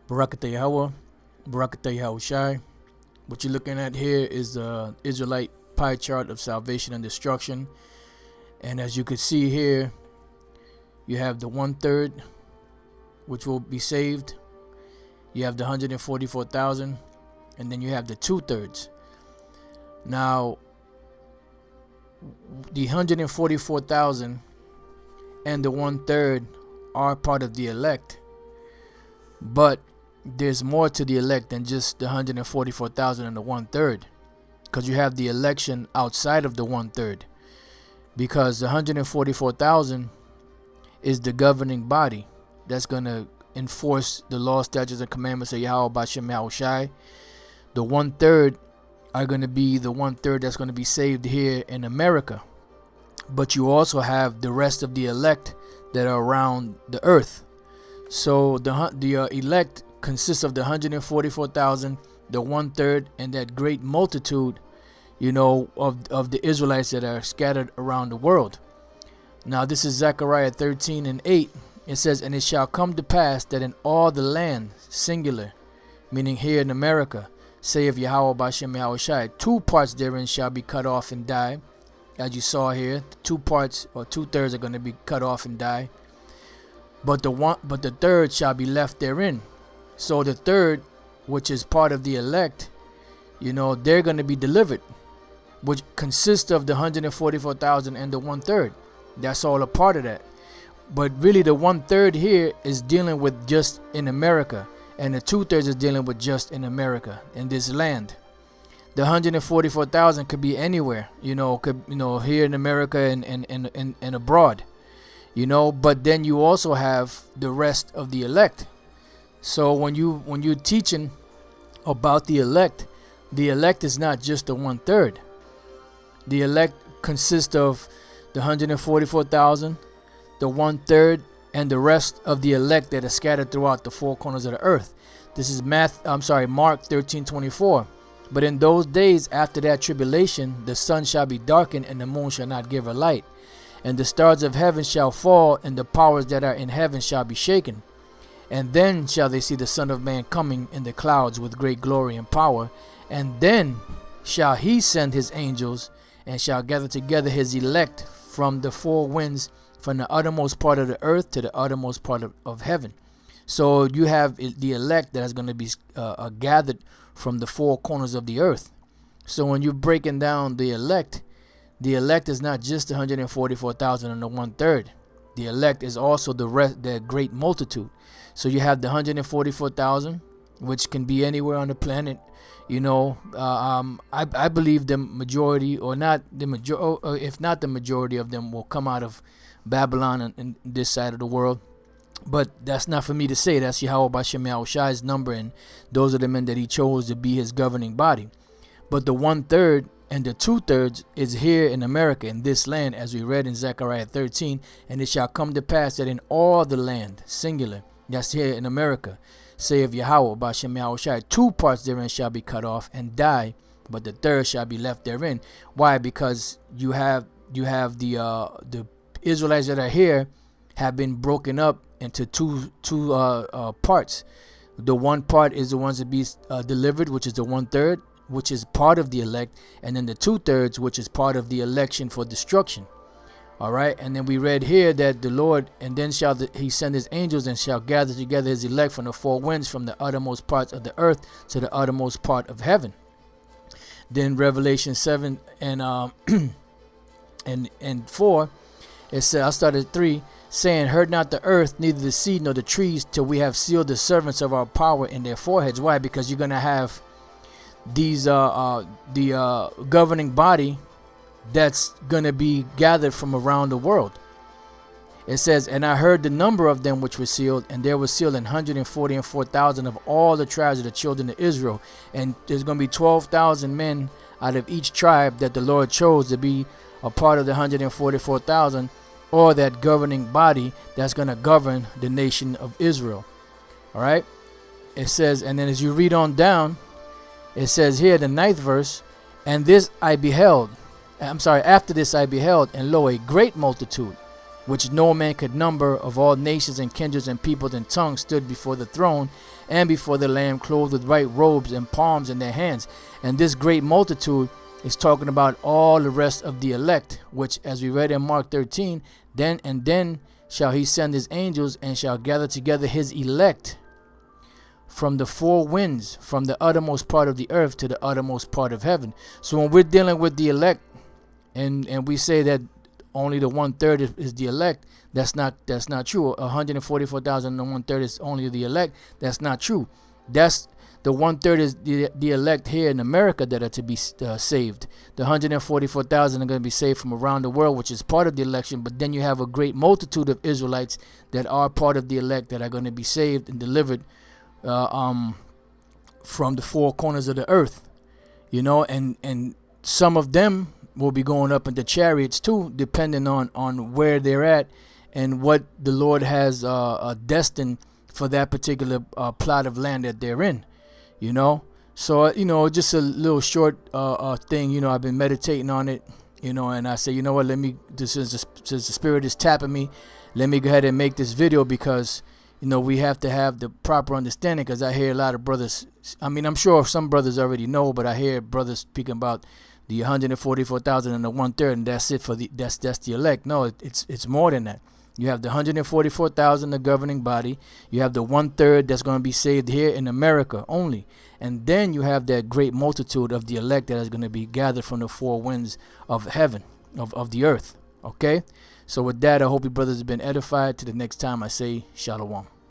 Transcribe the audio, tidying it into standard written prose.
Barakatah Yahweh, Barakatah Yahushai. What you're looking at here is the Israelite pie chart of salvation and destruction. And as you can see here, you have the 1/3, which will be saved. You have the 144,000, and then you have the 2/3. Now, the 144,000 and the 1/3 are part of the elect, but there's more to the elect than just the 144,000 and the 1/3, because you have the election outside of the 1/3, because the 144,000 is the governing body that's going to enforce the law, statutes, and commandments of Yahweh Bashem Yahushai. The 1/3 are going to be the 1/3 that's going to be saved here in America, but you also have the rest of the elect that are around the earth. So the elect consists of the 144,000, the 1/3, and that great multitude, of the Israelites that are scattered around the world. Now this is Zechariah 13:8. It says, "And it shall come to pass that in all the land," singular, meaning here in America, saith Yahweh Bashem Yahushai, "two parts therein shall be cut off and die." As you saw here, 2 parts or 2/3 are going to be cut off and die. But the third shall be left therein. So the third, which is part of the elect, they're going to be delivered, which consists of the 144,000 and the 1/3. That's all a part of that. But really the 1/3 here is dealing with just in America, and the 2/3 is dealing with just in America, in this land. The 144,000 could be anywhere, here in America and abroad, but then you also have the rest of the elect. So when you're teaching about the elect is not just the 1/3. The elect consists of the 144,000, the 1/3, and the rest of the elect that are scattered throughout the 4 corners of the earth. This is Mark 13:24. "But in those days after that tribulation, the sun shall be darkened, and the moon shall not give her light, and the stars of heaven shall fall, and the powers that are in heaven shall be shaken. And then shall they see the Son of Man coming in the clouds with great glory and power. And then shall he send his angels, and shall gather together his elect from the 4 winds, from the uttermost part of the earth to the uttermost part of heaven." So you have the elect that is going to be gathered from the 4 corners of the earth. So when you're breaking down the elect is not just the 144,000 and the 1/3. The elect is also the great multitude. So you have the 144,000, which can be anywhere on the planet. I believe the majority, or not the majority, if not the majority of them, will come out of Babylon and this side of the world. But that's not for me to say. That's Yahweh Bashem Yahushai's number, and those are the men that he chose to be his governing body. But the 1/3 and the 2/3 is here in America, in this land, as we read in Zechariah 13. "And it shall come to pass that in all the land," singular, that's here in America, saith Yahweh Bashem Yahushai, "two parts therein shall be cut off and die, but the third shall be left therein." Why? Because you have the Israelites that are here have been broken up into two parts. The one part is the ones that be delivered, which is the 1/3, which is part of the elect, and then the 2/3, which is part of the election for destruction. All right, and then we read here that the Lord, and then shall he send his angels, and shall gather together his elect from the 4 winds, from the uttermost parts of the earth to the uttermost part of heaven. Then Revelation 7 and 4, it said, I started 3, saying, "Heard not the earth, neither the sea, nor the trees, till we have sealed the servants of our power in their foreheads." Why? Because you're gonna have these the governing body that's gonna be gathered from around the world. It says, "And I heard the number of them which were sealed, and there was sealed 144,000 of all the tribes of the children of Israel." And there's gonna be 12,000 men out of each tribe that the Lord chose to be a part of the 144,000, or that governing body that's gonna govern the nation of Israel. All right. It says, and then as you read on down, it says here, the 9th verse, "And this I beheld." After this I beheld, and lo, a great multitude, which no man could number, of all nations and kindreds and peoples and tongues, stood before the throne and before the Lamb, clothed with white robes and palms in their hands. And this great multitude is talking about all the rest of the elect, which, as we read in Mark 13, then shall he send his angels and shall gather together his elect from the four winds, from the uttermost part of the earth to the uttermost part of heaven. So when we're dealing with the elect, and we say that only the 1/3 is the elect, that's not true. 144,000 and 1/3 is only the elect. That's not true. That's the 1/3 is the elect here in America that are to be saved. The 144,000 are going to be saved from around the world, which is part of the election. But then you have a great multitude of Israelites that are part of the elect that are going to be saved and delivered from the four corners of the earth, you know, and some of them will be going up into chariots too, depending on where they're at and what the Lord has destined for that particular plot of land that they're in, you know. So, you know, just a little short thing, you know, I've been meditating on it, you know, and I say, you know what, since the Spirit is tapping me, let me go ahead and make this video, because you know, we have to have the proper understanding, because I hear a lot of brothers, I mean, I'm sure some brothers already know, but I hear brothers speaking about the 144,000 and the 1/3, and that's it for that's the elect. No, it's more than that. You have the 144,000, the governing body. You have the 1/3 that's going to be saved here in America only. And then you have that great multitude of the elect that is going to be gathered from the four winds of heaven, of the earth. Okay? So with that, I hope you brothers have been edified. To the next time, I say Shalom.